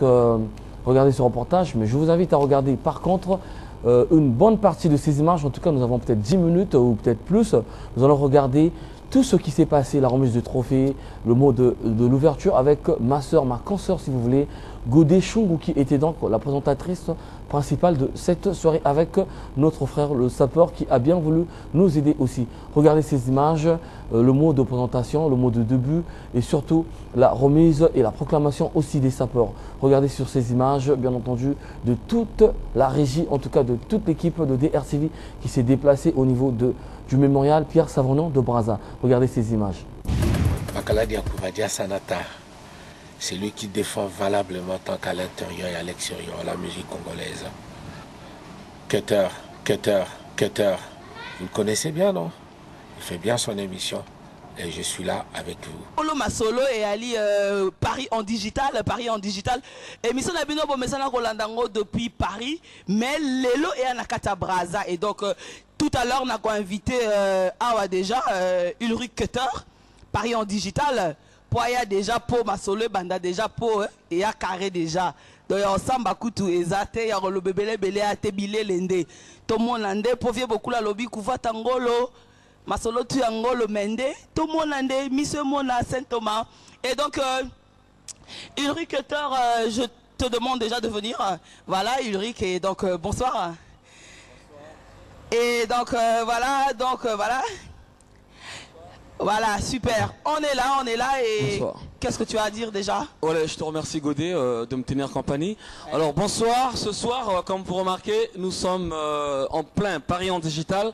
Regardez ce reportage, mais je vous invite à regarder par contre une bonne partie de ces images. En tout cas, nous avons peut-être 10 minutes ou peut-être plus. Nous allons regarder tout ce qui s'est passé, la remise de trophée, le mot de l'ouverture avec ma soeur, ma consoeur si vous voulez, Godé Chungu, qui était donc la présentatrice principale de cette soirée avec notre frère le sapeur qui a bien voulu nous aider aussi. Regardez ces images, le mot de présentation, le mot de début et surtout la remise et la proclamation aussi des sapeurs. Regardez sur ces images, bien entendu, de toute la régie, en tout cas de toute l'équipe de DRTV qui s'est déplacée au niveau du mémorial Pierre Savonnon de Brazza. Regardez ces images. Makaladi Akuvadia Sanata, c'est lui qui défend valablement tant qu'à l'intérieur et à l'extérieur la musique congolaise. Cutter, Cutter, Cutter, vous le connaissez bien, non? Il fait bien son émission et je suis là avec vous. Olo Masolo et Ali Paris en digital, émission Nabino Bomesana Rolandango depuis Paris, mais Lelo et Anakata Brazza. Et donc tout à l'heure on a invité Awa déjà Ulrich Cutter, Paris en digital. Poya déjà pour Masolo Banda déjà pour et ya carré déjà. Donc ensemble Bakutu ezate ya le bébé belé a te bilé lende. Tout le monde lande pour vieux beaucoup la lobby kuva tangolo. Masolo tu angolo mende. Tout le monde lande monsieur Mona Saint Thomas. Et donc Ulrich Cutter, je te demande déjà de venir. Voilà Ulrich et donc bonsoir. Et donc voilà. Voilà, super. On est là et qu'est-ce que tu as à dire déjà? Voilà, je te remercie Godé de me tenir compagnie. Alors bonsoir, ce soir, comme vous remarquez, nous sommes en plein Paris en digital.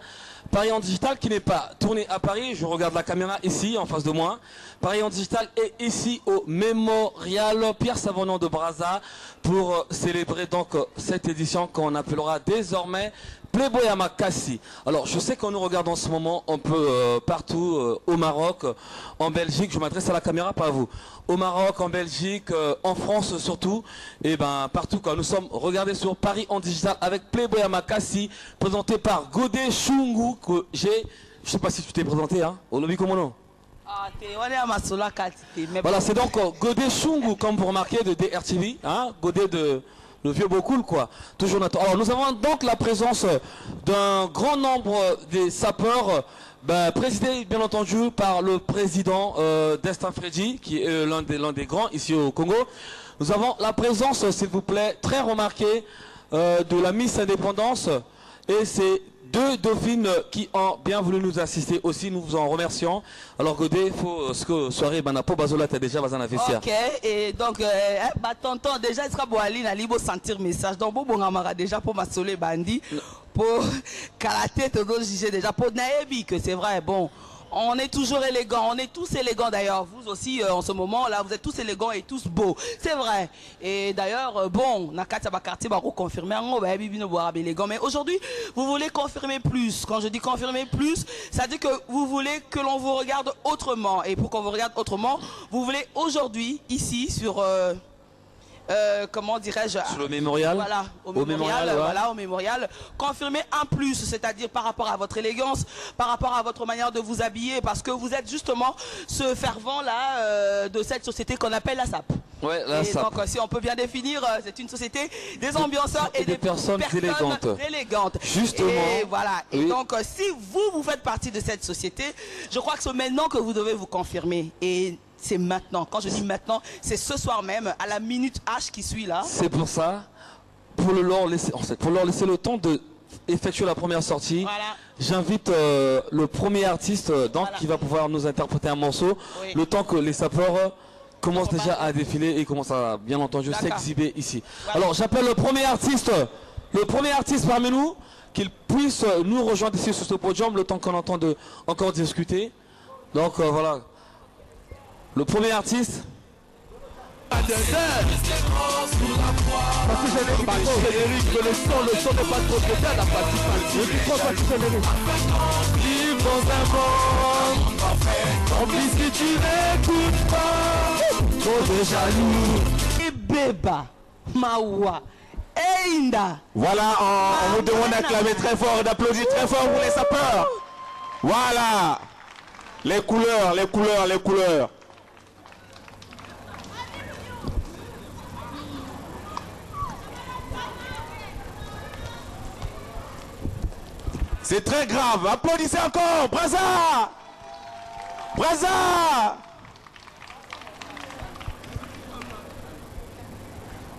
Paris en digital qui n'est pas tourné à Paris, je regarde la caméra ici en face de moi. Paris en digital est ici au mémorial Pierre Savonnon de Brazza pour célébrer donc cette édition qu'on appellera désormais Playboy Amakassi. Alors je sais qu'on nous regarde en ce moment un peu partout au Maroc, en Belgique, je m'adresse à la caméra, pas à vous. Au Maroc, en Belgique, en France surtout, et ben partout quand nous sommes regardés sur Paris en digital avec Playboy Amakassi, présenté par Godé Chungu, que j'ai, je sais pas si tu t'es présenté, hein, au lobby comment non? Voilà, c'est donc Godé Chungu, comme vous remarquez, de DRTV, hein, Godé de le vieux Bokoul, quoi. Toujours notre... Alors, nous avons donc la présence d'un grand nombre des sapeurs, présidé, bien entendu, par le président Destin Fredji, qui est l'un des grands ici au Congo. Nous avons la présence, s'il vous plaît, très remarquée de la Miss Indépendance. Et c'est deux dauphines qui ont bien voulu nous assister aussi, nous vous en remercions. Alors Godé, il faut ce que soirée Banapo Bazola t'as déjà Bazana Vessia. Ok, et donc tonton déjà il sera boali na libo sentir message. Donc bon amara déjà pour Masolo Bandi pour karaté todo juger déjà pour Naebi que c'est vrai bon. On est toujours élégants, on est tous élégants d'ailleurs. Vous aussi, en ce moment-là, vous êtes tous élégants et tous beaux. C'est vrai. Et d'ailleurs, bon, Nakata Bakarti va reconfirmer, élégant. Mais aujourd'hui, vous voulez confirmer plus. Quand je dis confirmer plus, ça dit que vous voulez que l'on vous regarde autrement. Et pour qu'on vous regarde autrement, vous voulez aujourd'hui, ici, sur... comment dirais-je, sur le mémorial, voilà, au mémorial, ouais. Voilà, au mémorial, confirmer un plus, c'est-à-dire par rapport à votre élégance, par rapport à votre manière de vous habiller, parce que vous êtes justement ce fervent là de cette société qu'on appelle la SAP. Ouais, la SAP. Donc si on peut bien définir, c'est une société des ambianceurs et des personnes élégantes. Justement. Et voilà. Oui. Et donc si vous faites partie de cette société, je crois que c'est maintenant que vous devez vous confirmer. Et c'est maintenant. Quand je dis maintenant, c'est ce soir même, à la minute H qui suit là. C'est pour ça, pour leur laisser le temps de effectuer la première sortie, voilà. J'invite le premier artiste donc, voilà. Qui va pouvoir nous interpréter un morceau, oui. Le temps que les sapeurs commencent déjà à défiler et commencent à, bien entendu, s'exhiber ici. Voilà. Alors j'appelle le premier artiste parmi nous, qu'il puisse nous rejoindre ici sur ce podium, le temps qu'on entend encore discuter. Donc voilà. Le premier artiste. Parce que générique, mais le son n'est pas trop bien à la partie. Le micro pas tout générique. Vive dans un monde, oublie si tu n'écoutes pas. Trop de jaloux. Et Beba, Mawa, Einda. Voilà, on vous demande d'acclamer très fort, d'applaudir très fort pour les sapeurs. Voilà. Les couleurs, les couleurs, les couleurs. C'est très grave. Applaudissez encore. Brazza. Brazza.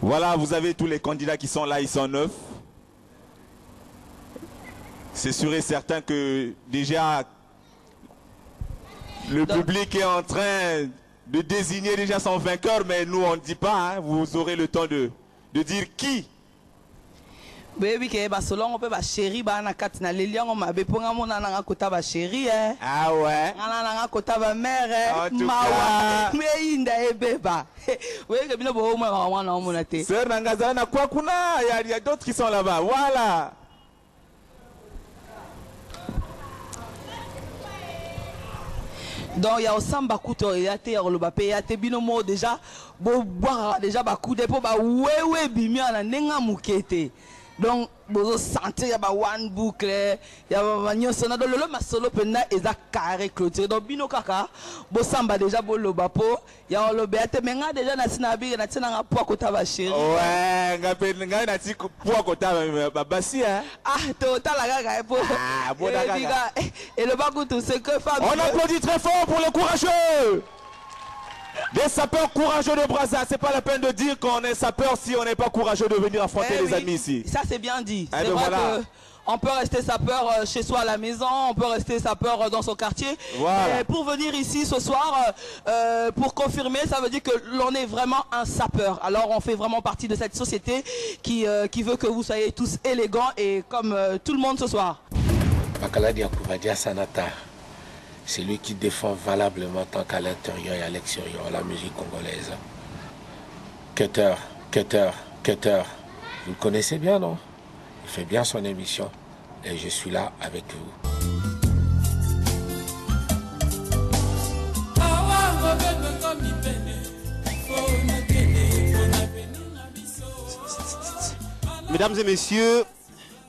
Voilà, vous avez tous les candidats qui sont là, ils sont 9. C'est sûr et certain que déjà le public est en train de désigner déjà son vainqueur, mais nous on ne dit pas, hein, vous aurez le temps de dire qui. Baby ke ba solongo pe ba chéri ba na kati na leliango mabe ponga mona na kota ba chéri Ah ouais. Ana na kota ba mère En tout mawa cas. me inda ebeba. Oui ke bino bo mo ba wana mona te. Sœur Nangazana na quoi kuna, il y a d'autres qui sont là-bas. Voilà. Donc il y a osamba kuto ya te ya loba pe ya te bino mo déjà bo boire déjà ba coup de po ba wewe bimia na nenga mukete. Donc bozo sentir ya ba one boucle ya ba nyoso na do lolo masolo pena eza carré clôturé. Donc bino kaka bo samba déjà bo loba po ya loba ya te menga déjà na sina bi na tina nga po kota ba chéri. Ouais, ngape nga na ti po kota ba basi hein. Ah to tala kaka po. Ah, bon kaka. Et le bakutu c'est que Fabio. On applaudit très fort pour les courageux. Des sapeurs courageux de Brazza. C'est pas la peine de dire qu'on est sapeur si on n'est pas courageux de venir affronter les ennemis ici. Ça c'est bien dit. Eh C'est ben vrai voilà. que on peut rester sapeur chez soi à la maison, on peut rester sapeur dans son quartier. Voilà. Mais pour venir ici ce soir, pour confirmer, ça veut dire que l'on est vraiment un sapeur. Alors on fait vraiment partie de cette société qui veut que vous soyez tous élégants et comme tout le monde ce soir. Makaladi Akuvadia Sanata, c'est lui qui défend valablement tant qu'à l'intérieur et à l'extérieur la musique congolaise. Cutter, Cutter, Cutter, vous le connaissez bien, non? Il fait bien son émission et je suis là avec vous. Mesdames et messieurs,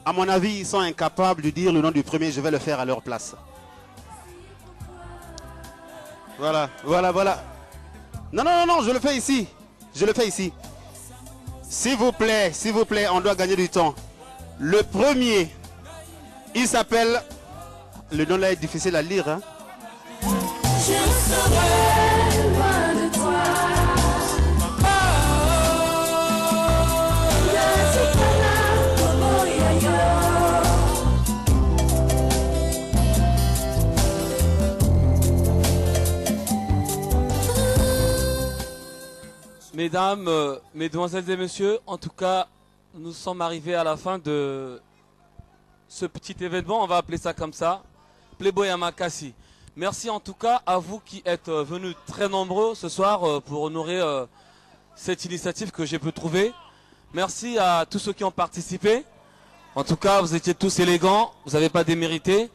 à mon avis, ils sont incapables de dire le nom du premier, je vais le faire à leur place. Voilà, voilà, voilà. Non, non, non, non, je le fais ici. Je le fais ici. S'il vous plaît, on doit gagner du temps. Le premier, il s'appelle... Le nom là est difficile à lire. Hein? Je serai loin de toi. Mesdames, mesdemoiselles et messieurs, en tout cas, nous sommes arrivés à la fin de ce petit événement, on va appeler ça comme ça, Playboy Amakasi. Merci en tout cas à vous qui êtes venus très nombreux ce soir pour honorer cette initiative que j'ai pu trouver. Merci à tous ceux qui ont participé. En tout cas, vous étiez tous élégants, vous n'avez pas démérité.